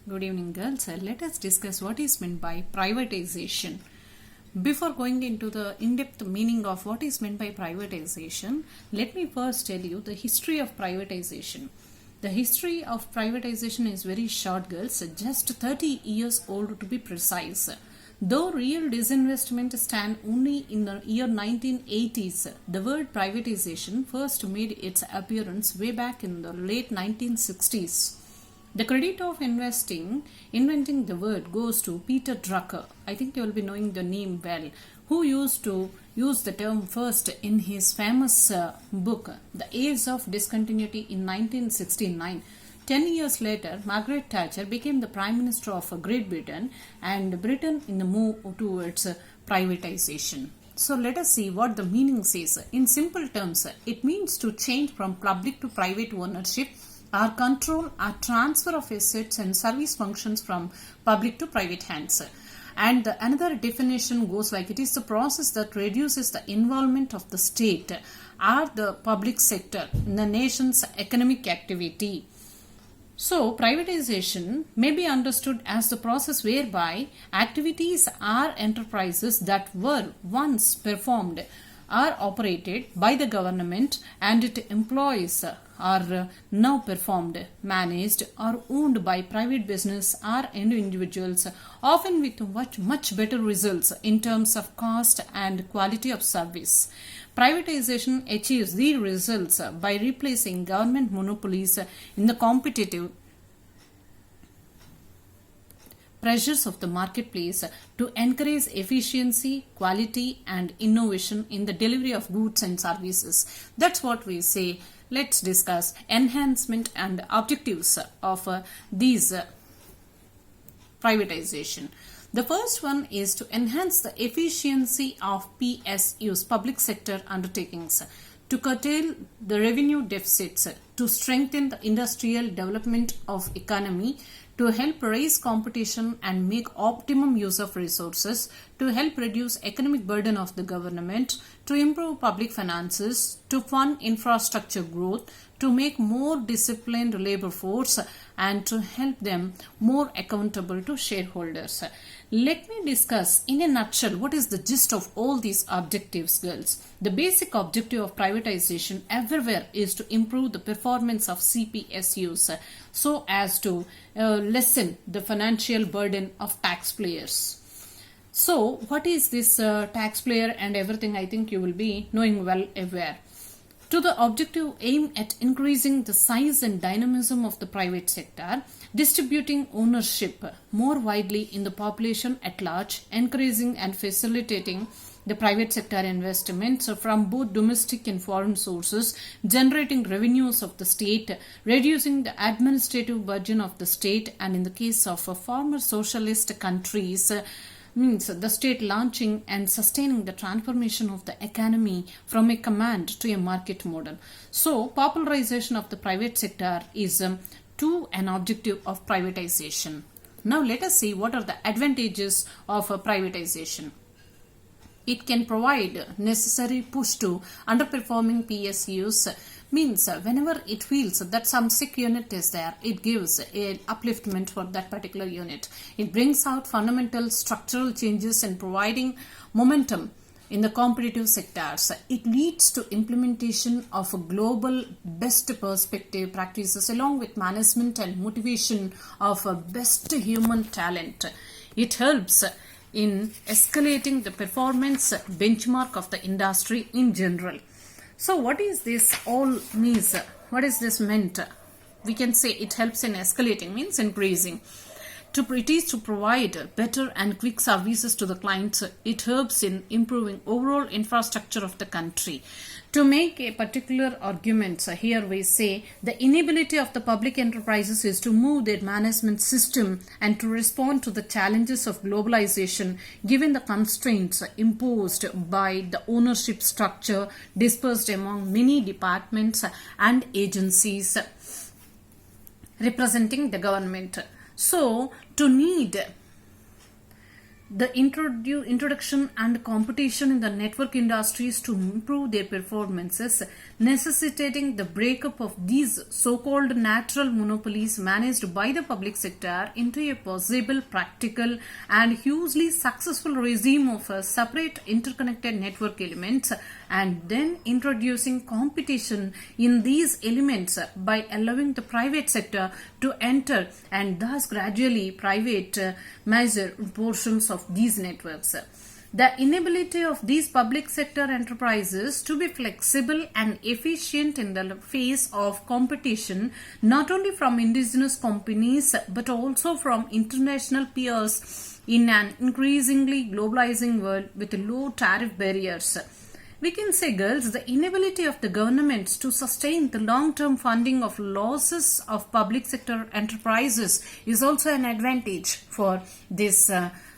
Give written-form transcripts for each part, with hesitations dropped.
Good evening, girls. Let us discuss what is meant by privatization. Before going into the in-depth meaning of what is meant by privatization, let me first tell you the history of privatization. The history of privatization is very short, girls, just 30 years old to be precise. Though real disinvestment stand only in the year 1980s, the word privatization first made its appearance way back in the late 1960s. The credit of inventing the word goes to Peter Drucker. I think you will be knowing the name well, who used to use the term first in his famous book, The Age of Discontinuity in 1969. 10 years later, Margaret Thatcher became the Prime Minister of Great Britain and Britain in the move towards privatization. So let us see what the meaning says. In simple terms, it means to change from public to private ownership or control or transfer of assets and service functions from public to private hands. And another definition goes like it is the process that reduces the involvement of the state or the public sector in the nation's economic activity. So, privatization may be understood as the process whereby activities or enterprises that were once performed are operated by the government and its employees are now performed, managed or owned by private business or individuals, often with much better results in terms of cost and quality of service. Privatization achieves these results by replacing government monopolies in the competitive pressures of the marketplace to encourage efficiency, quality and innovation in the delivery of goods and services. That's what we say. Let's discuss enhancement and objectives of these privatization. The first one is to enhance the efficiency of PSUs, public sector undertakings, to curtail the revenue deficits, to strengthen the industrial development of economy, to help raise competition and make optimum use of resources, to help reduce economic burden of the government, to improve public finances, to fund infrastructure growth, to make more disciplined labor force and to help them more accountable to shareholders. Let me discuss in a nutshell what is the gist of all these objectives, girls. The basic objective of privatization everywhere is to improve the performance of CPSUs so as to lessen the financial burden of taxpayers. So, what is this taxpayer and everything? I think you will be knowing well aware. To the objective aim at increasing the size and dynamism of the private sector, distributing ownership more widely in the population at large, encouraging and facilitating the private sector investments from both domestic and foreign sources, generating revenues of the state, reducing the administrative burden of the state, and in the case of former socialist countries, means the state launching and sustaining the transformation of the economy from a command to a market model. So, popularization of the private sector is to an objective of privatization. Now, let us see what are the advantages of privatization. It can provide necessary push to underperforming PSUs, means whenever it feels that some sick unit is there, it gives an upliftment for that particular unit. It brings out fundamental structural changes and providing momentum in the competitive sectors. It leads to implementation of a global best perspective practices along with management and motivation of best human talent. It helps in escalating the performance benchmark of the industry in general. So what is this all means? What is this meant? We can say it helps in escalating, means increasing. It is to provide better and quick services to the clients. It helps in improving overall infrastructure of the country. To make a particular argument, here we say the inability of the public enterprises is to move their management system and to respond to the challenges of globalization given the constraints imposed by the ownership structure dispersed among many departments and agencies representing the government. So, to need the introduction and competition in the network industries to improve their performances, necessitating the breakup of these so-called natural monopolies managed by the public sector into a possible, practical, and hugely successful regime of separate interconnected network elements, and then introducing competition in these elements by allowing the private sector to enter and thus gradually private major portions of these networks. The inability of these public sector enterprises to be flexible and efficient in the face of competition, not only from indigenous companies but also from international peers in an increasingly globalizing world with low tariff barriers. We can say, girls, the inability of the governments to sustain the long-term funding of losses of public sector enterprises is also an advantage for this,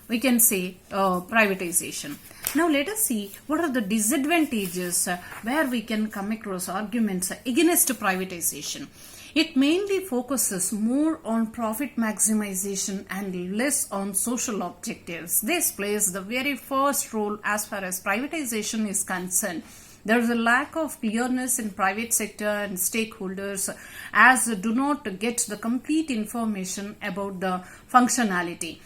we can say, privatization. Now let us see what are the disadvantages where we can come across arguments against privatization. It mainly focuses more on profit maximization and less on social objectives. This plays the very first role as far as privatization is concerned. There is a lack of clearness in private sector and stakeholders as they do not get the complete information about the functionality.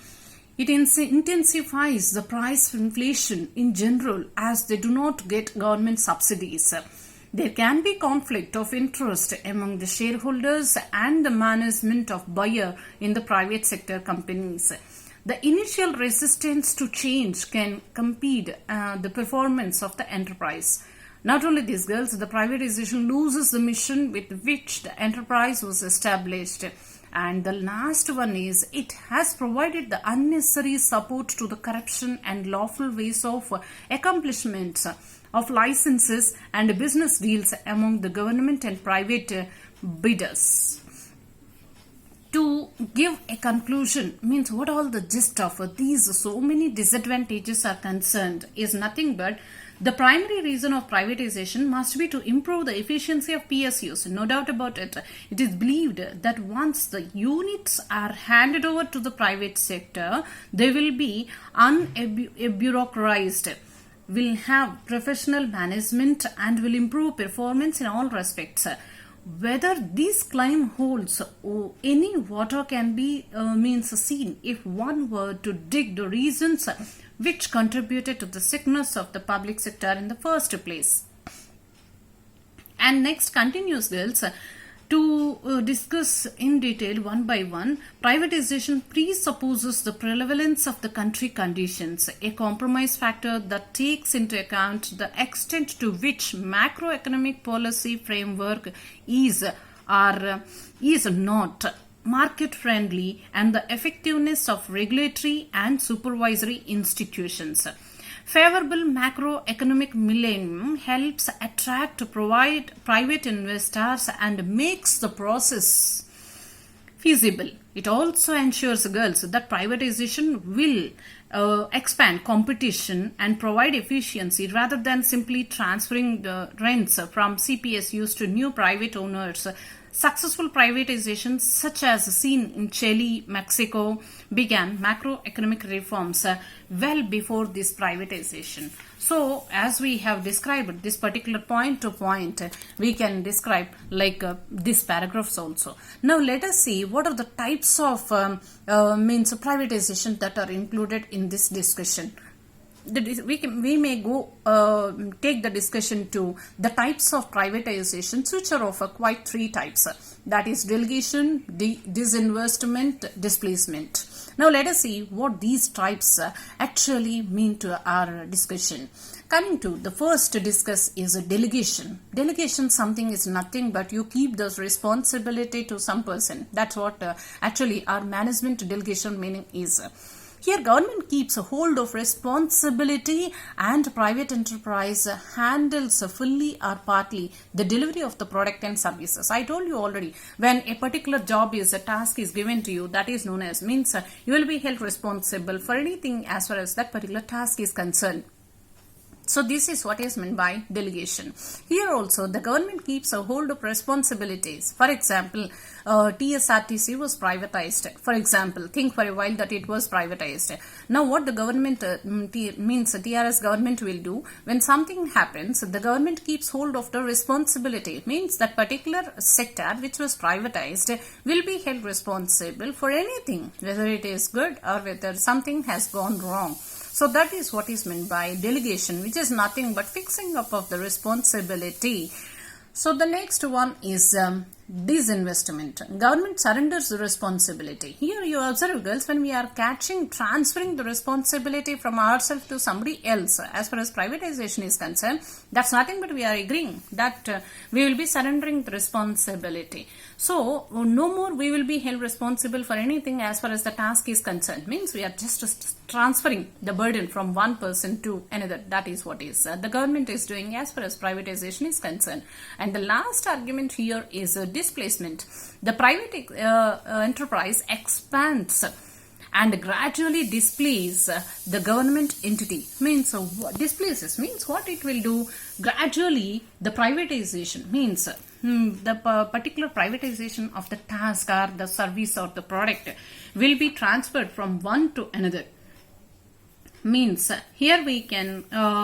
It intensifies the price inflation in general as they do not get government subsidies. There can be conflict of interest among the shareholders and the management of buyer in the private sector companies. The initial resistance to change can impede the performance of the enterprise. Not only this, girls, the privatization loses the mission with which the enterprise was established. And the last one is it has provided the unnecessary support to the corruption and lawful ways of accomplishments of licenses and business deals among the government and private bidders. To give a conclusion means what all the gist of these so many disadvantages are concerned is nothing but the primary reason of privatization must be to improve the efficiency of PSUs. No doubt about it. It is believed that once the units are handed over to the private sector, they will be unbureaucratized, will have professional management and will improve performance in all respects. Whether this claim holds any water can be means seen if one were to dig the reasons which contributed to the sickness of the public sector in the first place. And next continues, girls, to discuss in detail one by one. Privatization presupposes the prevalence of the country conditions, a compromise factor that takes into account the extent to which macroeconomic policy framework is or is not market friendly and the effectiveness of regulatory and supervisory institutions. Favorable macroeconomic millennium helps attract private investors and makes the process feasible. It also ensures, girls, that privatization will expand competition and provide efficiency rather than simply transferring the rents from CPSUs to new private owners. Successful privatizations such as seen in Chile, Mexico began macroeconomic reforms well before this privatization. So as we have described this particular point to point, we can describe like these paragraphs also. Now let us see what are the types of means of privatization that are included in this discussion. We may go take the discussion to the types of privatizations, which are of quite three types. That is delegation, disinvestment, displacement. Now let us see what these types actually mean to our discussion. Coming to the first to discuss is a delegation. Delegation something is nothing but you keep the responsibility to some person. That's what actually our management delegation meaning is. Here government keeps a hold of responsibility and private enterprise handles fully or partly the delivery of the product and services. I told you already, when a particular job is a task is given to you, that is known as means you will be held responsible for anything as far as that particular task is concerned. So this is what is meant by delegation. Here also the government keeps a hold of responsibilities. For example, TSRTC was privatized. For example, think for a while that it was privatized. Now what the government means TRS government will do, when something happens, the government keeps hold of the responsibility. Means that particular sector which was privatized will be held responsible for anything, whether it is good or whether something has gone wrong. So that is what is meant by delegation, which is nothing but fixing up of the responsibility. So the next one is disinvestment. Government surrenders the responsibility. Here you observe, girls, when we are transferring the responsibility from ourselves to somebody else, as far as privatization is concerned, that's nothing but we are agreeing that we will be surrendering the responsibility. So no more we will be held responsible for anything as far as the task is concerned. Means we are just transferring the burden from one person to another. That is what is the government is doing as far as privatization is concerned. And the last argument here is displacement. The private enterprise expands and gradually displaces the government entity. Means displaces means what it will do. Gradually the privatization means the particular privatization of the task or the service or the product will be transferred from one to another. Means here we can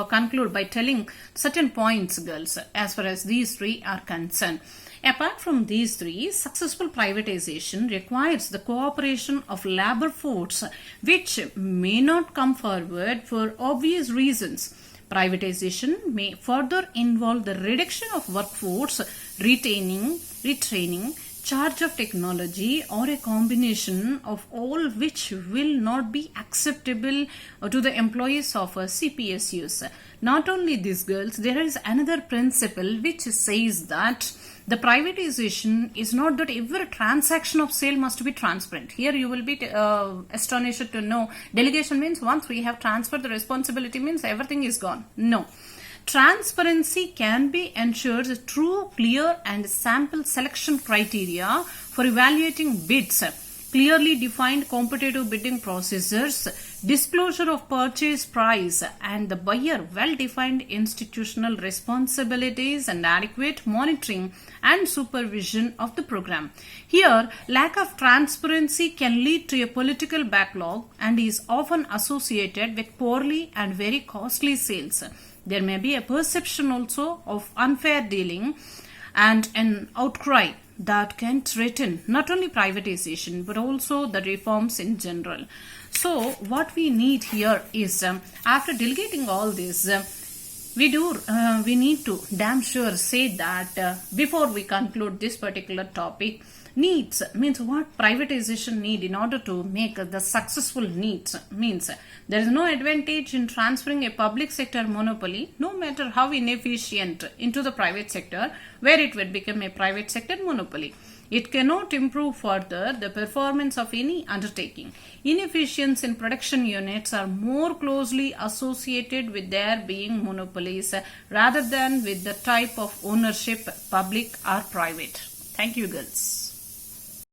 conclude by telling certain points, girls, as far as these three are concerned. Apart from these three, successful privatization requires the cooperation of labor force, which may not come forward for obvious reasons. Privatization may further involve the reduction of workforce, retraining, charge of technology, or a combination of all, which will not be acceptable to the employees of CPSUs. Not only this, girls, there is another principle which says that the privatization is not that every transaction of sale must be transparent. Here you will be astonished to know delegation means once we have transferred the responsibility means everything is gone. No. Transparency can be ensured through clear and sample selection criteria for evaluating bids, clearly defined competitive bidding procedures, disclosure of purchase price, and the buyer well-defined institutional responsibilities and adequate monitoring and supervision of the program. Here, lack of transparency can lead to a political backlog and is often associated with poorly and very costly sales. There may be a perception also of unfair dealing and an outcry that can threaten not only privatization but also the reforms in general. So what we need here is after delegating all this, we need to damn sure say that before we conclude this particular topic, needs means what privatization need in order to make the successful needs means there is no advantage in transferring a public sector monopoly, no matter how inefficient, into the private sector where it will become a private sector monopoly. It cannot improve further the performance of any undertaking. Inefficiencies in production units are more closely associated with there being monopolies rather than with the type of ownership, public or private. Thank you, girls.